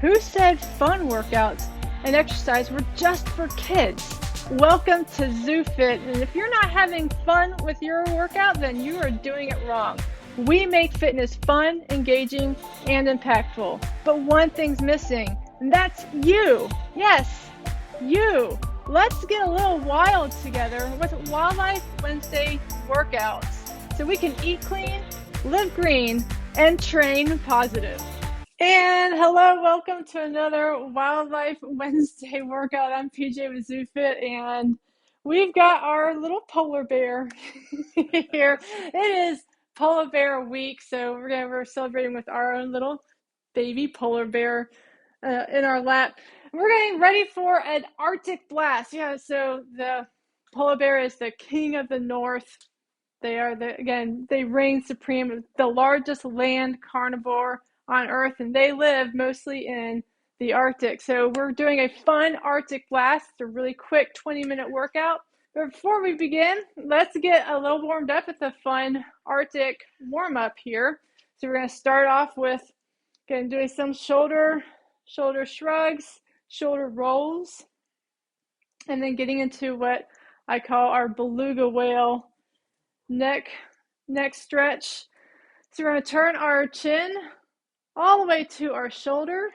Who said fun workouts and exercise were just for kids? Welcome to ZooFit, and if you're not having fun with your workout, then you are doing it wrong. We make fitness fun, engaging, and impactful. But one thing's missing, and that's you. Yes, you. Let's get a little wild together with Wildlife Wednesday workouts so we can eat clean, live green, and train positive. And hello, welcome to another Wildlife Wednesday workout. I'm PJ with ZooFit, and we've got our little polar bear here. It is Polar Bear Week, so we're celebrating with our own little baby polar bear in our lap. We're getting ready for an Arctic blast. Yeah, so the polar bear is the king of the north. They reign supreme, the largest land carnivore on Earth, and they live mostly in the Arctic. So we're doing a fun Arctic blast, a really quick 20-minute workout. But before we begin, let's get a little warmed up with a fun Arctic warm-up here. So we're going to start off with doing some shoulder shrugs, shoulder rolls, and then getting into what I call our beluga whale neck stretch. So we're going to turn our chin all the way to our shoulder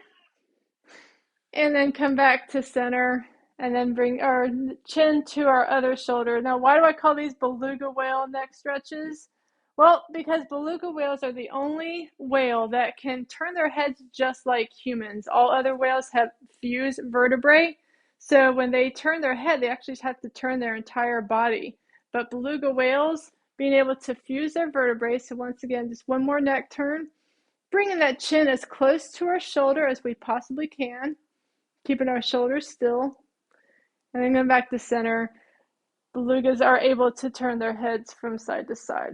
and then come back to center and then bring our chin to our other shoulder. Now, why do I call these beluga whale neck stretches? Well, because beluga whales are the only whale that can turn their heads just like humans. All other whales have fused vertebrae. So when they turn their head, they actually have to turn their entire body. But beluga whales, being able to fuse their vertebrae, so once again, just one more neck turn, bringing that chin as close to our shoulder as we possibly can, keeping our shoulders still, and then going back to center. Belugas are able to turn their heads from side to side.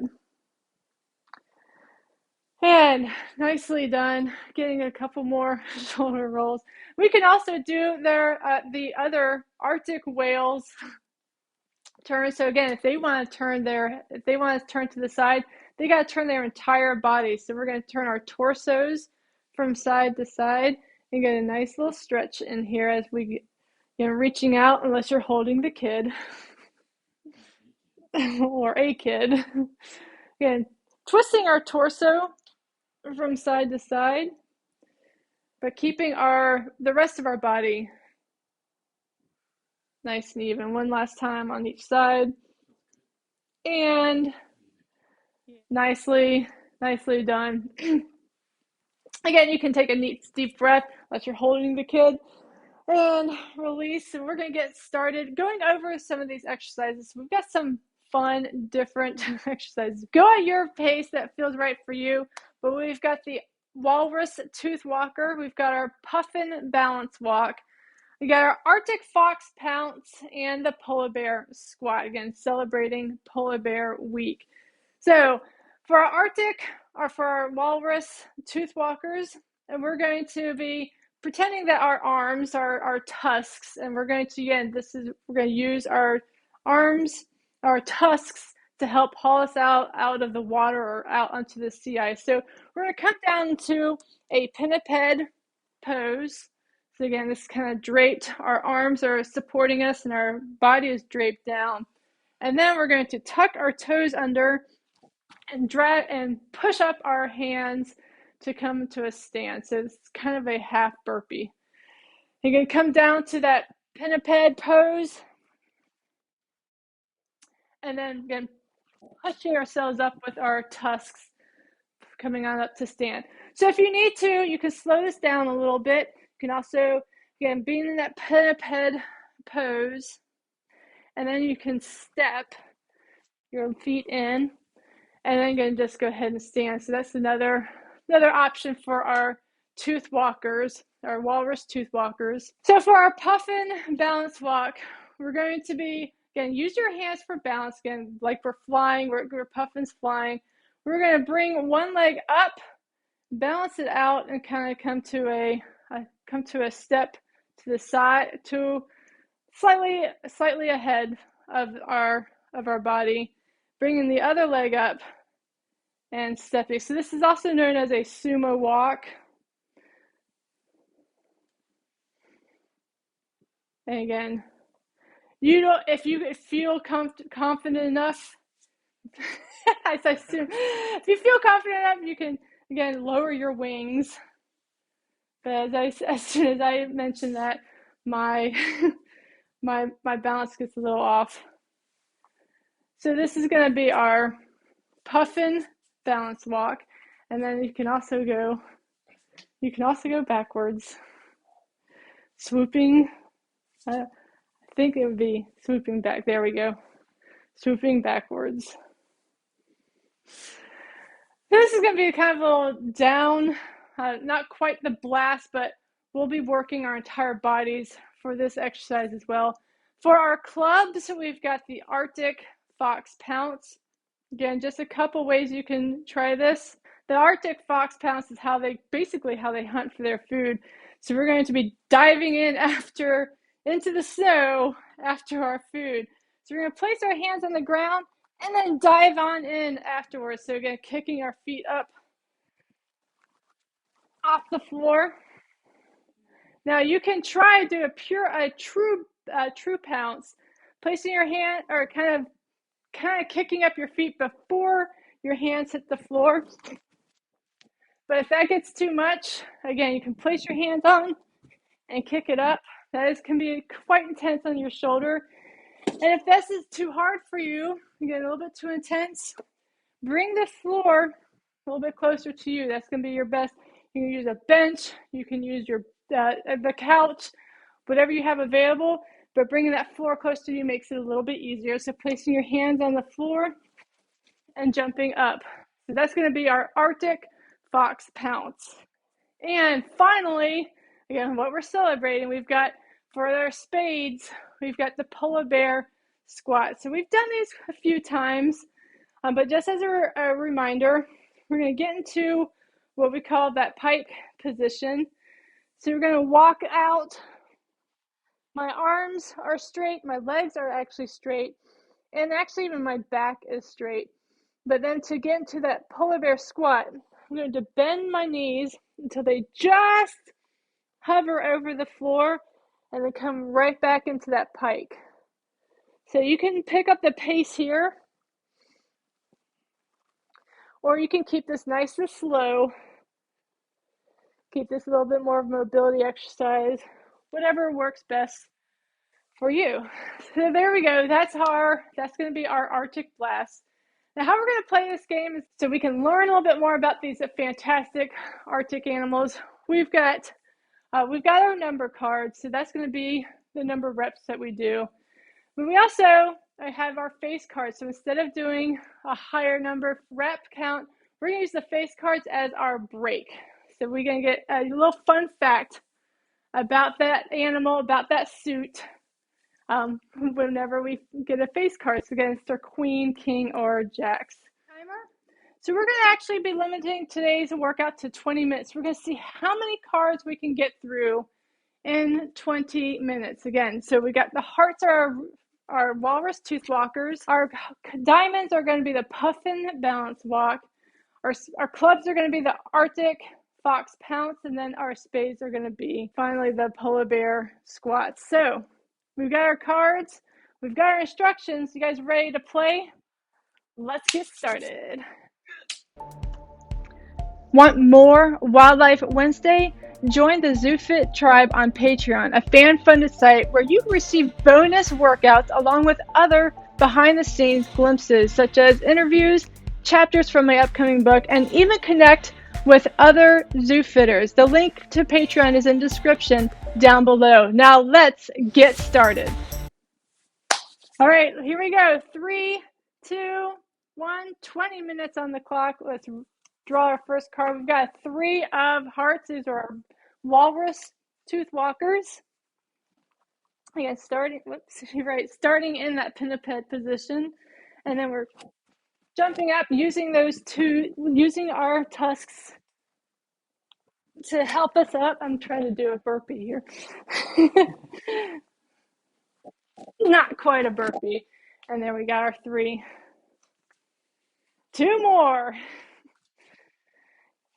And nicely done, getting a couple more shoulder rolls. We can also do the other Arctic whales turn. So again, if they want to turn to the side, they got to turn their entire body. So we're going to turn our torsos from side to side and get a nice little stretch in here as we, reaching out, unless you're holding the kid or a kid. Again, twisting our torso from side to side, but keeping the rest of our body nice and even. One last time on each side. And nicely done. Again, you can take a neat deep breath unless you're holding the kid and release. And we're going to get started going over some of these exercises. We've got some fun, different exercises. Go at your pace that feels right for you. But we've got the Walrus Toothwalker. We've got our Puffin balance walk. We got our Arctic Fox Pounce and the Polar Bear squat. Again, celebrating Polar Bear Week. So for our Walrus Toothwalkers, and we're going to be pretending that our arms are our tusks, and we're going to use our arms, our tusks, to help haul us out of the water or out onto the sea ice. So we're going to come down to a pinniped pose. So again, this kind of draped, our arms are supporting us and our body is draped down. And then we're going to tuck our toes under and drag and push up our hands to come to a stand. So it's kind of a half burpee. You're going to come down to that pinniped pose. And then again, pushing ourselves up with our tusks coming on up to stand. So if you need to, you can slow this down a little bit. You can also, again, be in that pinniped pose. And then you can step your feet in. And then going to just go ahead and stand. So that's another option for our tooth walkers, our walrus tooth walkers. So for our Puffin balance walk, we're going to be, again, use your hands for balance. Again, like we're flying, we're Puffin's flying. We're going to bring one leg up, balance it out, and kind of come to a step to the side, to slightly ahead of our body, bringing the other leg up and stepping. So this is also known as a sumo walk. And again, you don't, if you feel confident enough, as I assume, if you feel confident enough, you can, again, lower your wings. But as soon as I mention that, my my balance gets a little off. So this is going to be our Puffin balance walk, and then you can also go backwards, swooping. I think it would be swooping back. There we go, swooping backwards. This is going to be kind of a little down, not quite the blast, but we'll be working our entire bodies for this exercise as well. For our clubs, we've got the Arctic Fox Pounce. Again, just a couple ways you can try this. The Arctic Fox Pounce is how they hunt for their food. So we're going to be diving into the snow after our food. So we're going to place our hands on the ground and then dive on in afterwards. So again, kicking our feet up off the floor. Now you can try to do a true pounce, placing your hand or kind of kicking up your feet before your hands hit the floor. But if that gets too much, again, you can place your hands on and kick it up. Can be quite intense on your shoulder. And if this is too hard for you, again, a little bit too intense, bring the floor a little bit closer to you. That's going to be your best. You can use a bench. You can use the couch, whatever you have available. But bringing that floor close to you makes it a little bit easier. So placing your hands on the floor and jumping up. So that's going to be our Arctic Fox Pounce. And finally, again, what we're celebrating, we've got for our spades, we've got the polar bear squat. So we've done these a few times, but just as a reminder, we're going to get into what we call that pike position. So we're going to walk out. My arms are straight, my legs are actually straight, and actually even my back is straight. But then to get into that polar bear squat, I'm going to bend my knees until they just hover over the floor and then come right back into that pike. So you can pick up the pace here, or you can keep this nice and slow. Keep this a little bit more of a mobility exercise, whatever works best for you. So there we go. That's going to be our Arctic Blast. Now, how we're going to play this game is so we can learn a little bit more about these fantastic Arctic animals. We've got our number cards, so that's going to be the number of reps that we do. But we also have our face cards. So instead of doing a higher number rep count, we're going to use the face cards as our break. So we're going to get a little fun fact about that animal, about that suit, whenever we get a face card. So against our queen, king, or jacks. Timer. So we're going to actually be limiting today's workout to 20 minutes. We're going to see how many cards we can get through in 20 minutes. Again, so we got the hearts are our Walrus Toothwalkers. Our diamonds are going to be the Puffin balance walk. Our clubs are going to be the Arctic Fox Pounce, and then our spades are going to be finally the polar bear squats. So we've got our cards, we've got our instructions. You guys ready to play? Let's get started. Want more Wildlife Wednesday? Join the ZooFit tribe on Patreon, a fan-funded site where you can receive bonus workouts along with other behind-the-scenes glimpses, such as interviews, chapters from my upcoming book, and even connect with other ZooFitters. The link to Patreon is in the description down below. Now let's get started. All right, here we go. 3, 2, 1, 20 minutes on the clock. Let's draw our first card. We've got 3 of hearts. These are our Walrus Toothwalkers. Again, starting in that pinniped position, and then we're jumping up using our tusks to help us up. I'm trying to do a burpee here. Not quite a burpee. And there we got our 3. 2 more.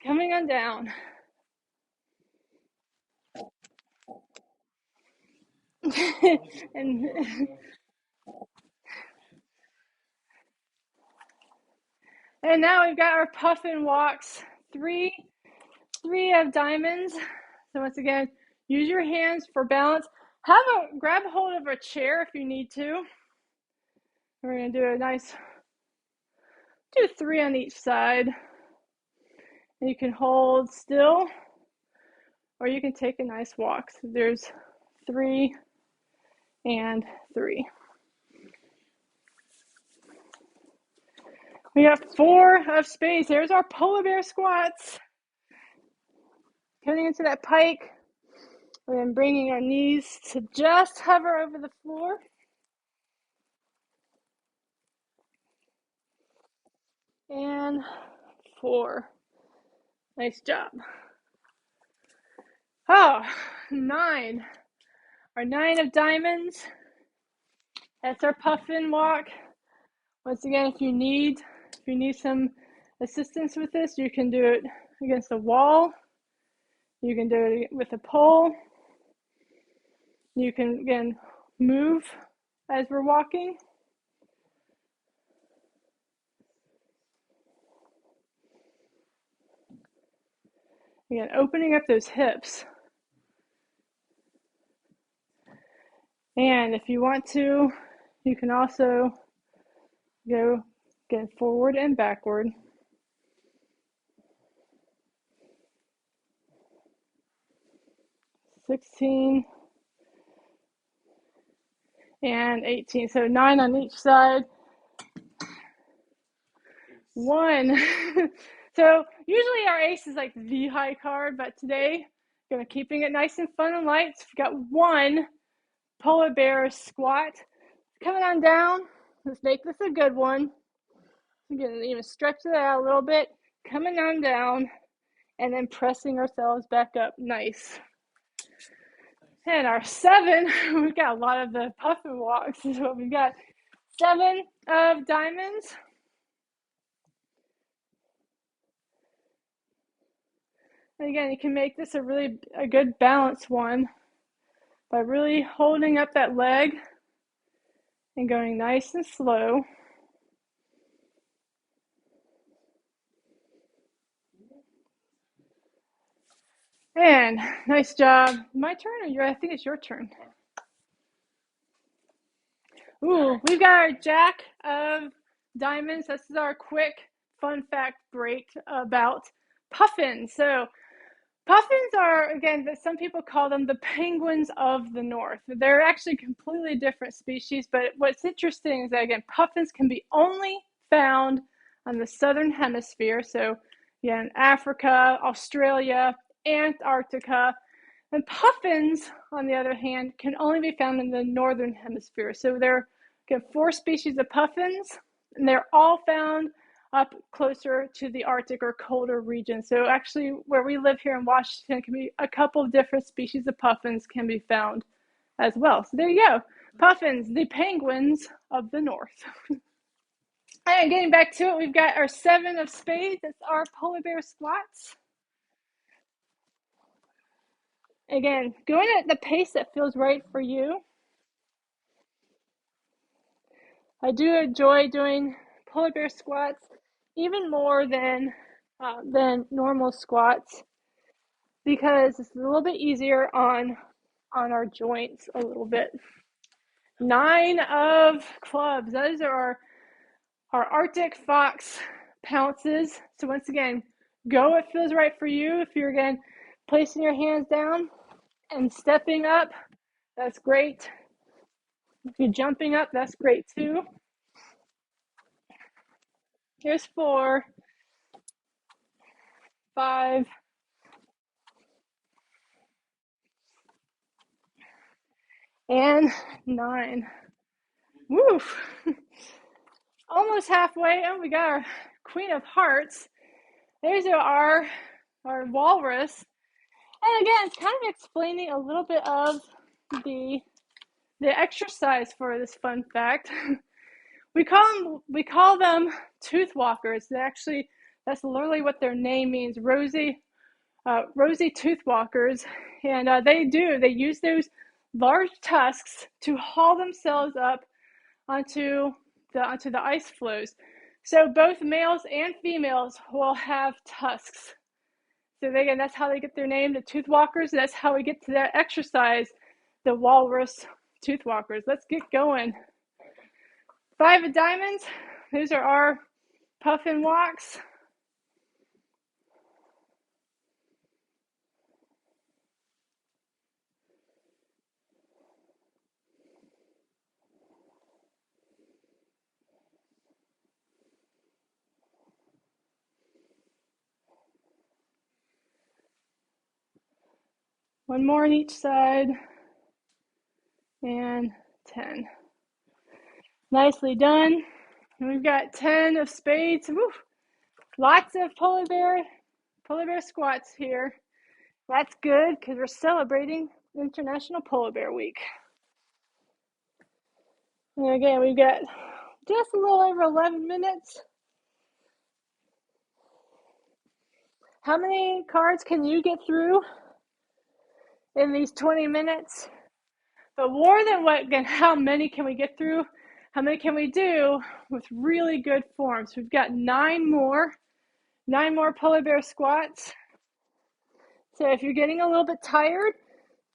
Coming on down. and and now we've got our Puffin walks. Three of diamonds. So once again, use your hands for balance. Grab hold of a chair if you need to. We're gonna do do 3 on each side. And you can hold still, or you can take a nice walk. So there's 3 and 3. We got 4 of spades. There's our polar bear squats. Coming into that pike, and then bringing our knees to just hover over the floor. And 4. Nice job. Oh, 9. Our 9 of diamonds. That's our Puffin walk. Once again, if you need some assistance with this, you can do it against the wall. You can do it with a pole. You can, again, move as we're walking. Again, opening up those hips. And if you want to, you can also go again forward and backward. 16 and 18. So 9 on each side. 1. So usually our ace is like the high card, but today we're keeping it nice and fun and light. So we've got 1 polar bear squat. Coming on down. Let's make this a good one. Again, even stretch it out a little bit. Coming on down and then pressing ourselves back up. Nice. And our 7, we've got a lot of the Puffin walks. Is what we've got. 7 of diamonds. And again, you can make this a good balance one by really holding up that leg and going nice and slow. And nice job. My turn, or I think it's your turn. Ooh, we've got our Jack of diamonds. This is our quick fun fact break about puffins. So puffins are, again, some people call them the penguins of the north. They're actually completely different species, but what's interesting is that, again, puffins can be only found on the southern hemisphere. So, again, Africa, Australia, Antarctica. And puffins, on the other hand, can only be found in the northern hemisphere. So there are, again, 4 species of puffins, and they're all found up closer to the Arctic or colder regions. So actually, where we live here in Washington, can be a couple of different species of puffins can be found as well. So there you go. Puffins, the penguins of the north. And getting back to it, we've got our 7 of spades. That's our polar bear squats. Again, going at the pace that feels right for you. I do enjoy doing polar bear squats even more than normal squats because it's a little bit easier on our joints a little bit. 9 of clubs. Those are our Arctic Fox Pounces. So once again, go what feels right for you. If you're, again, placing your hands down and stepping up, that's great. If you're jumping up, that's great too. Here's 4, 5, and 9. Woof. Almost halfway, and we got our Queen of Hearts. There's our walrus. And again, it's kind of explaining a little bit of the exercise for this fun fact. We call them Toothwalkers. That's literally what their name means, rosy Toothwalkers. And they use those large tusks to haul themselves up onto the ice floes. So both males and females will have tusks. So again, that's how they get their name, the Toothwalkers. That's how we get to that exercise, the Walrus Toothwalkers. Let's get going. 5 of diamonds. These are our Puffin walks. One more on each side. And 10. Nicely done. And we've got 10 of spades. Woo. Lots of polar bear squats here. That's good because we're celebrating International Polar Bear Week. And again, we've got just a little over 11 minutes. How many cards can you get through in these 20 minutes? But more than how many can we get through? How many can we do with really good form? So we've got 9 more polar bear squats. So if you're getting a little bit tired,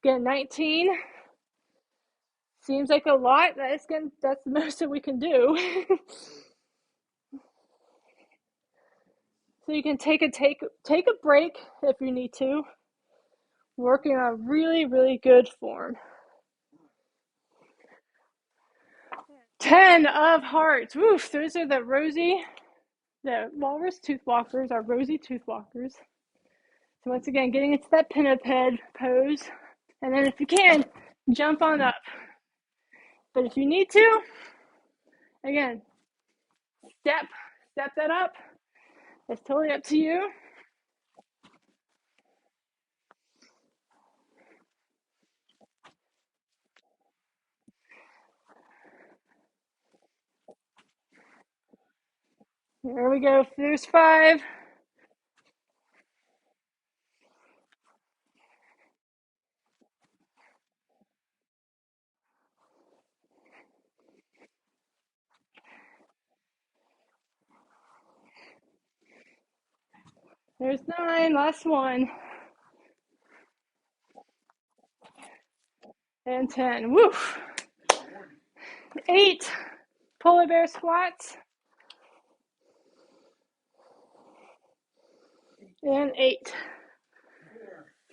get 19. Seems like a lot. That's the most that we can do. So you can take a break if you need to. Working on really, really good form. 10 of hearts. Woof, those are the Walrus Toothwalkers, our rosy Toothwalkers. So once again, getting into that pinniped pose. And then if you can, jump on up. But if you need to, again, step that up. It's totally up to you. There we go. There's 5. There's 9. Last one. And 10. Woof. 8 polar bear squats. And 8.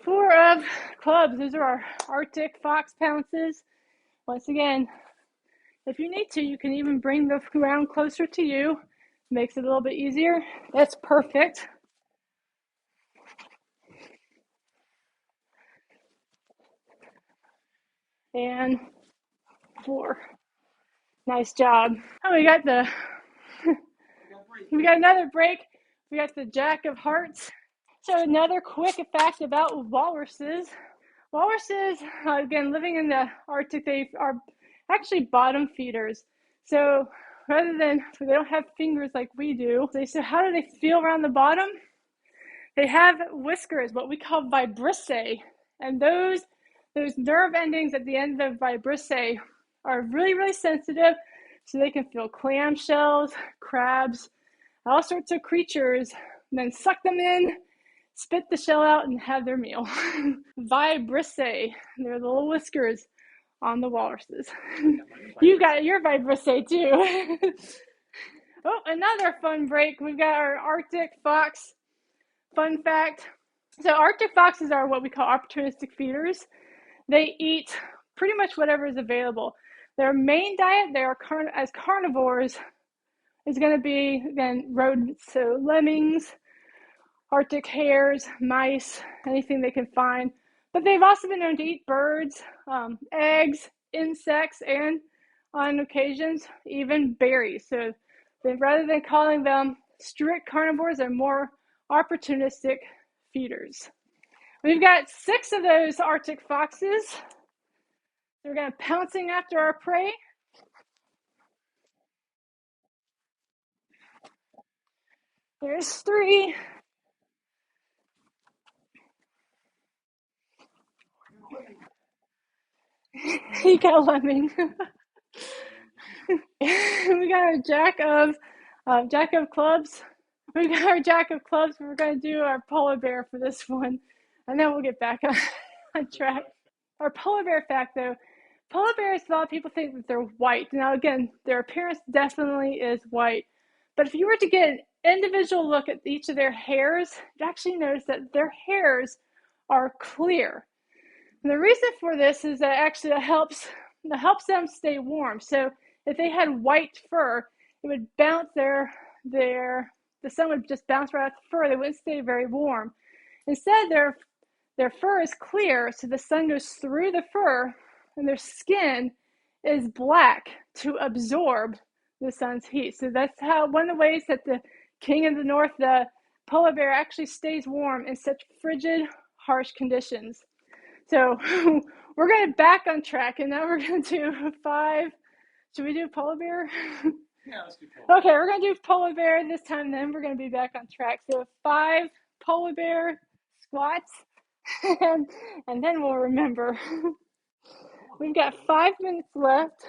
4 of clubs. Those are our Arctic Fox Pounces. Once again, if you need to, you can even bring the ground closer to you. Makes it a little bit easier. That's perfect. And 4. Nice job. Oh, we got another break. We got the Jack of Hearts. So another quick fact about walruses. Walruses, again, living in the Arctic, they are actually bottom feeders. So they don't have fingers like we do. So how do they feel around the bottom? They have whiskers, what we call vibrissae. And those nerve endings at the end of vibrissae are really, really sensitive. So they can feel clamshells, crabs, all sorts of creatures, and then suck them in, spit the shell out, and have their meal. Vibrissae, they're the little whiskers on the walruses. You got your vibrissae too. Oh, another fun break. We've got our Arctic fox fun fact. So Arctic foxes are what we call opportunistic feeders. They eat pretty much whatever is available. Their main diet, they are as carnivores, is going to be, again, rodents, so lemmings, Arctic hares, mice, anything they can find. But they've also been known to eat birds, eggs, insects, and on occasions, even berries. So rather than calling them strict carnivores, they're more opportunistic feeders. We've got 6 of those Arctic foxes. They're going to pouncing after our prey. There's 3. You got a lemming. We got our jack of clubs. We got our jack of clubs. We're going to do our polar bear for this one, and then we'll get back on track. Our polar bear fact, though, polar bears, a lot of people think that they're white. Now, again, their appearance definitely is white. But if you were to get an individual look at each of their hairs, you'd actually notice that their hairs are clear. And the reason for this is that actually it helps them stay warm. So if they had white fur, it would bounce the sun would just bounce right off the fur. They wouldn't stay very warm. Instead, their fur is clear, so the sun goes through the fur, and their skin is black to absorb the sun's heat. So that's how one of the ways that the king of the north, the polar bear, actually stays warm in such frigid, harsh conditions. So we're going to back on track, and now we're going to do 5. Should we do polar bear? Yeah, let's do polar. Okay, we're going to do polar bear this time, then we're going to be back on track. So 5 polar bear squats, and then we'll remember. We've got 5 minutes left.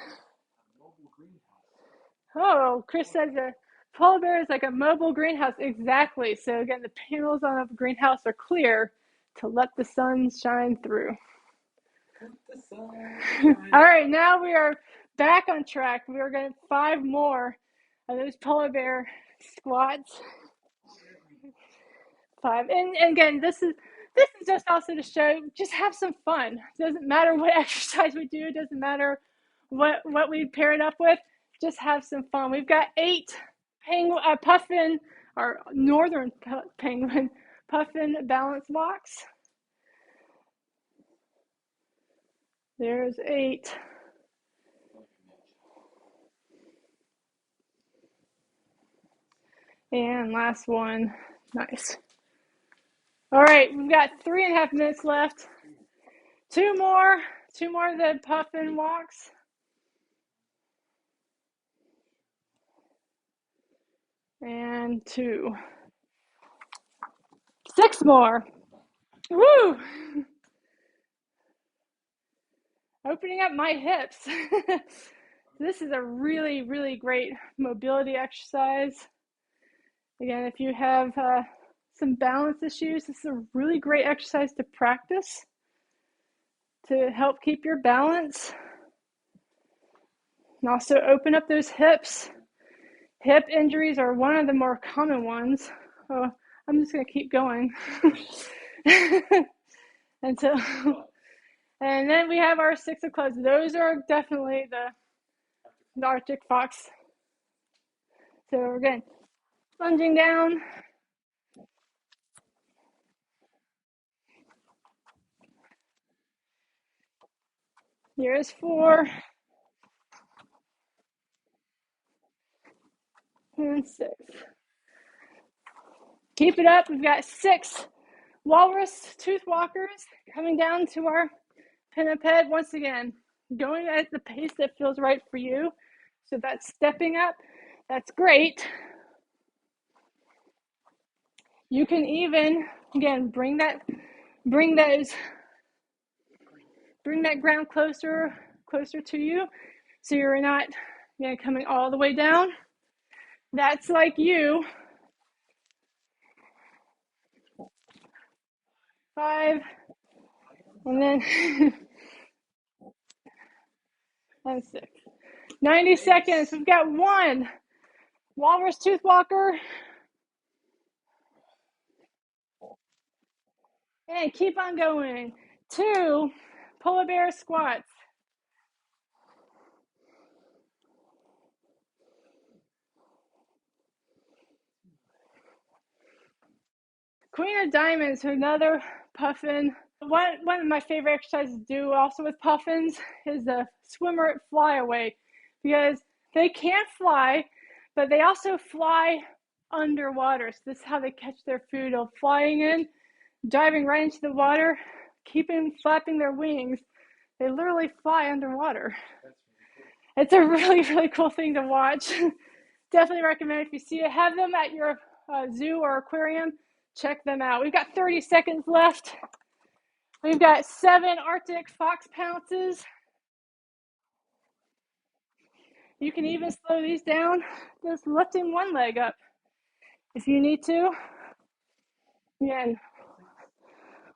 Oh, Chris says a polar bear is like a mobile greenhouse. Exactly. So again, the panels on a greenhouse are clear to let the sun shine through. All right, now we are back on track. We are going to 5 more of those polar bear squats. 5. And again, this is just also to show, just have some fun. It doesn't matter what exercise we do. It doesn't matter what we pair it up with. Just have some fun. We've got 8 Puffin, or northern penguin, Puffin balance walks. There's 8. And last one. Nice. All right, we've got 3.5 minutes left. 2 more of the Puffin walks. And 2. 6 more. Woo! Opening up my hips. This is a really, really great mobility exercise. Again, if you have some balance issues, this is a really great exercise to practice to help keep your balance. And also open up those hips. Hip injuries are one of the more common ones. Oh, I'm just going to keep going. And then we have our 6 of clubs. Those are definitely the Arctic fox. So again, lunging down. Here's 4. And 6. Keep it up. We've got 6 Walrus Toothwalkers coming down to our pinniped. Once again, going at the pace that feels right for you. So that's stepping up. That's great. You can even, again, bring that ground closer to you, so you're not coming all the way down. That's like you. 5, and then and 6. 90 seconds. We've got 1 Walrus Toothwalker. And keep on going. 2 polar bear squats. Queen of Diamonds, another Puffin. One of my favorite exercises to do also with Puffins is the swimmer flyaway, because they can't fly, but they also fly underwater. So this is how they catch their food. They'll flying in, diving right into the water, flapping their wings. They literally fly underwater. It's a really, really cool thing to watch. Definitely recommend if you see it. Have them at your zoo or aquarium. Check them out. We've got 30 seconds left. We've got 7 Arctic Fox Pounces. You can even slow these down, just lifting one leg up if you need to. Again,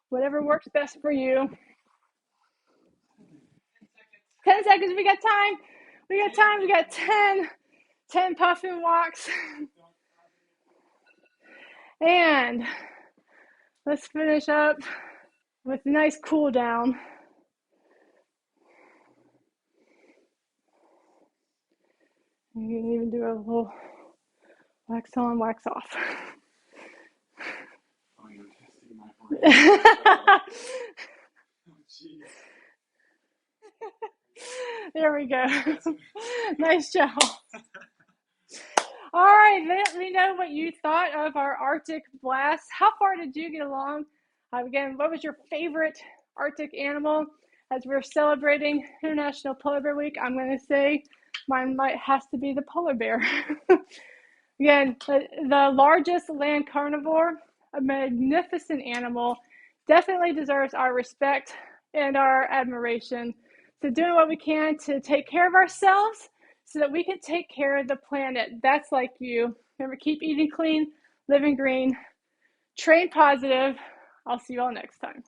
whatever works best for you. 10 seconds, we got time. We got time, we got 10 puffin walks. And let's finish up with a nice cool down. You can even do a little wax on, wax off. Oh, you're testing my brain. Oh, jeez. There we go. Nice job. All right, let me know what you thought of our Arctic blast. How far did you get along? Again, what was your favorite Arctic animal? As we're celebrating International Polar Bear Week, I'm going to say mine has to be the polar bear. Again, the largest land carnivore, a magnificent animal, definitely deserves our respect and our admiration. So doing what we can to take care of ourselves so that we can take care of the planet. That's like you. Remember, keep eating clean, living green, train positive. I'll see you all next time.